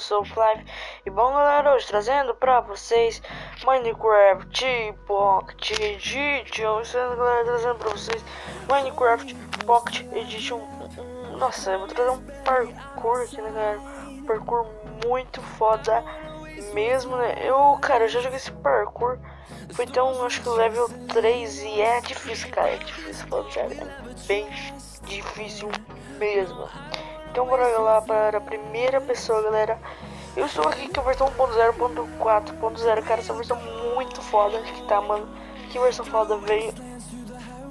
sou o Clive. E bom galera, hoje trazendo pra vocês Minecraft Pocket Edition. Galera, trazendo pra vocês Minecraft Pocket Edition. Nossa, eu vou trazer um parkour aqui, né galera? Um parkour muito foda mesmo, né? Cara, eu já joguei esse parkour. Foi então, acho que o level 3 e é difícil, cara. É difícil, falando sério. É bem difícil mesmo. Então bora lá para a primeira pessoa, galera. Eu estou aqui com a versão 1.0.4.0, cara, essa versão muito foda que tá, mano. Que versão foda veio.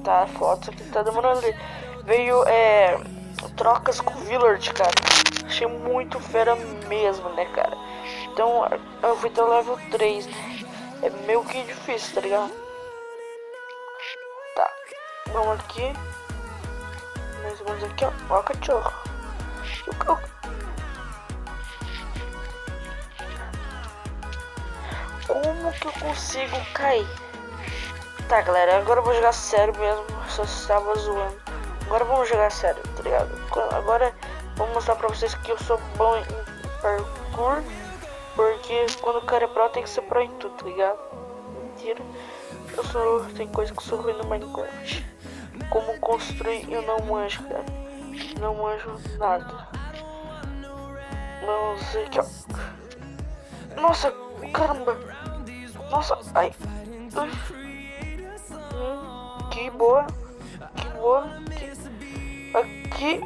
Tá, foto aqui tá demorando ali. Veio, trocas com Village, cara. Achei muito fera mesmo, né, cara. Então, eu fui até o level 3. É meio que difícil, tá ligado? Tá, vamos aqui. Mais ou menos aqui, ó. Ó, cachorro. Como que eu consigo cair? Tá, galera, agora eu vou jogar sério mesmo. Só estava zoando. Agora vamos jogar sério, tá ligado? Agora vou mostrar pra vocês que eu sou bom em parkour. Porque quando o cara é pro, tem que ser pro em tudo, tá ligado? Mentira. Tem coisa que eu sou ruim no Minecraft. Como construir, eu não manjo, cara. Não manjo nada. Não sei que, ó. Nossa, caramba. Nossa, ai. Que boa. Que boa. Aqui.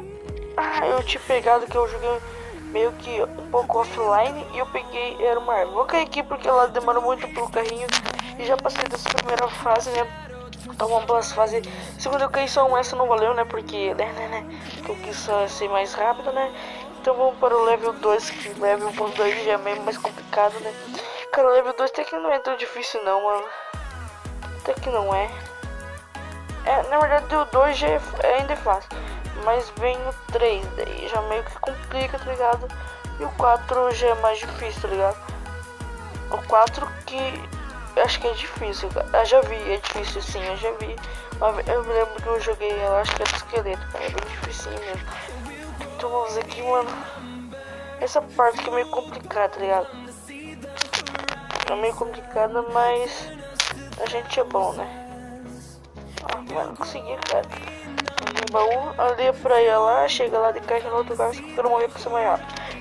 Ah, eu tinha pegado que eu joguei meio que um pouco offline e eu peguei, era uma árvore. Vou cair aqui porque ela demora muito pro carrinho e já passei dessa primeira fase, né? Então vamos para as fases. Segundo eu caí só um, essa não valeu, né? Porque, eu quis só ser mais rápido, né? Então vamos para o level 2, que level 2 já é meio mais complicado, né? Cara, o level 2 até que não é tão difícil não, mano. Até que não é. Na verdade o 2 já ainda é fácil. Mas vem o 3, daí já meio que complica, tá ligado? E o 4 já é mais difícil, tá ligado? O 4 que eu acho que é difícil, cara. Eu já vi, é difícil sim, eu já vi. Eu me lembro que eu joguei, eu acho que é do esqueleto, cara. É bem difícil mesmo. Então vamos ver aqui, mano. Essa parte que é meio complicada, tá ligado? É meio complicada, mas a gente é bom, né? Mano, consegui, cara. Um baú, ali pra ir lá, chega lá de caixa no outro lugar, só que eu não morrer com essa maior.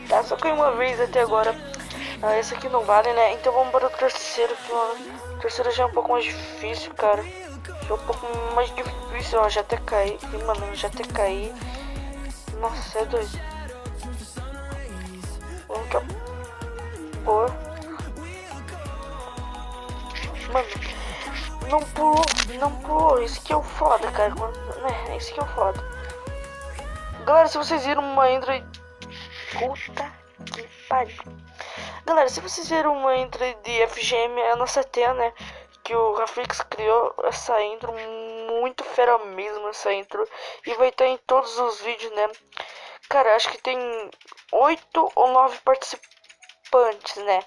Tá, só que uma vez até agora. Esse aqui não vale, né? Então vamos para o terceiro, que mano. O terceiro já é um pouco mais difícil, cara. Já é um pouco mais difícil, ó. Já até caí. Mano, já até caí. Nossa, é doido. Vamos cá. Boa. Mano, não pulou, não pulou. Esse aqui é o foda, cara. Né? Esse aqui é o foda. Galera, se vocês viram uma intro. Puta que pariu. Galera, se vocês viram uma intro de FGM, é a nossa TEA, né? Que o Rafix criou essa intro, muito fera mesmo essa intro. E vai estar em todos os vídeos, né? Cara, acho que tem 8 ou 9 participantes, né?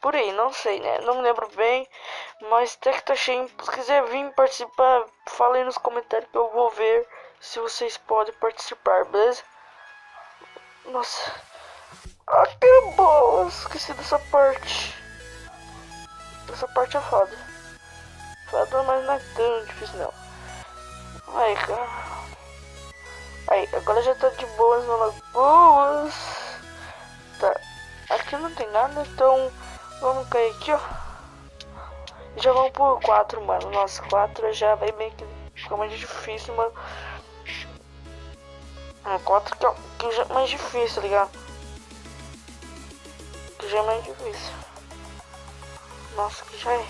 Por aí, não sei, né? Não me lembro bem. Mas até que tá cheio. Se quiser vir participar, fala aí nos comentários que eu vou ver se vocês podem participar, beleza? Nossa. Ah, que bom, esqueci dessa parte. Essa parte é foda. Foda, mas não é tão difícil não. Aí, cara. Aí, agora já tá de boas no Lagoas. Tá. Aqui não tem nada, então vamos cair aqui, ó. Já vamos por 4, mano. Nossa, 4 já vai bem que fica mais difícil, mano. 4 que já é mais difícil, tá ligado? Já é mais difícil. Nossa, que já é.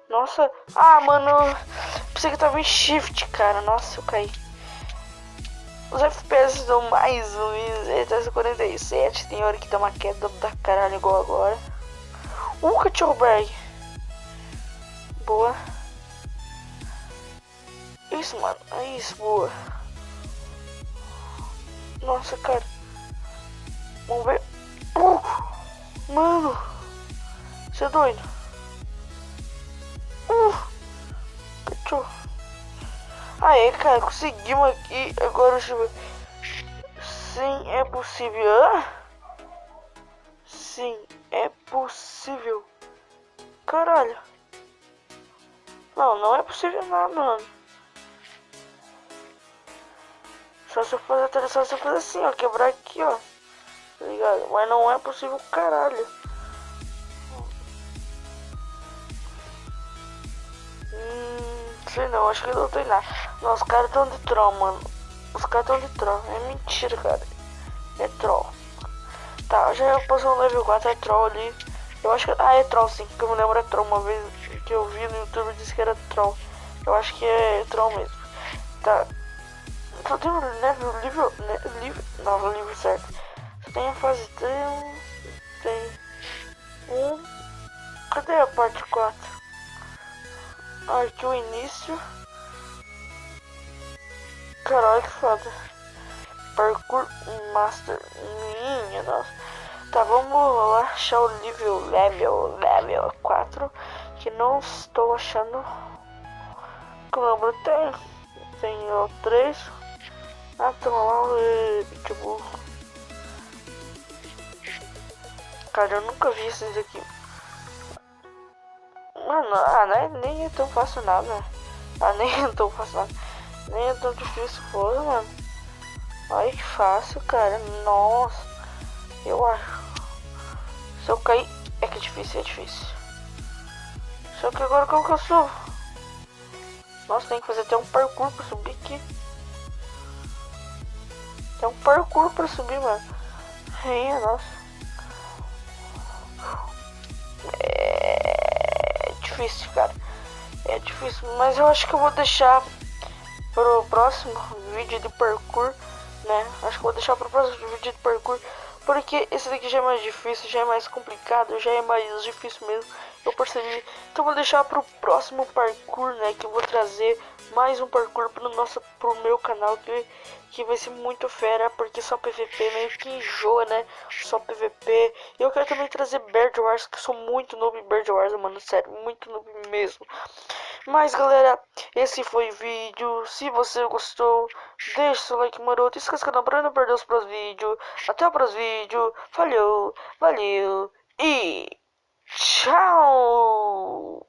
Nossa. Ah, mano. Pensei que tava em shift, cara. Nossa, eu caí. Os FPS dão mais ou menos 47. Tem hora que dá uma queda da caralho igual agora. Cachorro bag. Boa. Isso, mano. É isso, boa. Nossa, cara. Vamos ver. Mano. Você é doido. Cachorro. Aê, cara. Conseguimos aqui. Agora deixa eu ver. Sim, é possível. Sim, é possível. Caralho. Não, não é possível nada, mano. Só se eu fazer assim, ó. Quebrar aqui, ó. Tá ligado? Mas não é possível, caralho. Sei não, acho que não tem nada. Não, os caras tão de troll, mano. Os caras tão de troll. É mentira, cara. É troll. Tá, já passou no level 4, é troll ali. Eu acho que. Ah, é troll sim, que eu me lembro é troll. Uma vez que eu vi no YouTube disse que era troll. Eu acho que é troll mesmo. Tá. Só tem um livro. Não, o livro certo. Só tem a fase 3. Tem. Cadê a parte 4? Ah, aqui o início. Caralho, que foda. Parkour Master. Minha nossa. Tá, vamos lá achar o level 4. Que não estou achando. Como tem o 3. Ah, toma lá o Pitbull. Cara, eu nunca vi esses aqui. Mano, nem é tão fácil nada. Nem é tão fácil nada. Nem é tão difícil, pô, mano. Olha que fácil, cara. Nossa. Eu acho. Se eu cair. É que é difícil. Só que agora como que eu subo? Nossa, tem que fazer até um parkour pra subir aqui. Tem um parkour pra subir, mano. Nossa. É difícil, cara. É difícil, mas eu acho que eu vou deixar pro próximo vídeo de parkour, né? Acho que vou deixar pro próximo vídeo de parkour, porque esse daqui já é mais difícil, já é mais complicado, já é mais difícil mesmo, eu percebi. Então vou deixar pro próximo parkour, né? Que eu vou trazer mais um parkour pro meu canal, que vai ser muito fera, porque só PVP meio que enjoa, né? Só PVP. E eu quero também trazer Bird Wars, que eu sou muito noob em Bird Wars, mano, sério, muito noob mesmo. Mas galera, esse foi o vídeo. Se você gostou, deixa seu like maroto. Se inscreva no canal pra não perder os próximos vídeos. Até o próximo vídeo. Falou, valeu e tchau!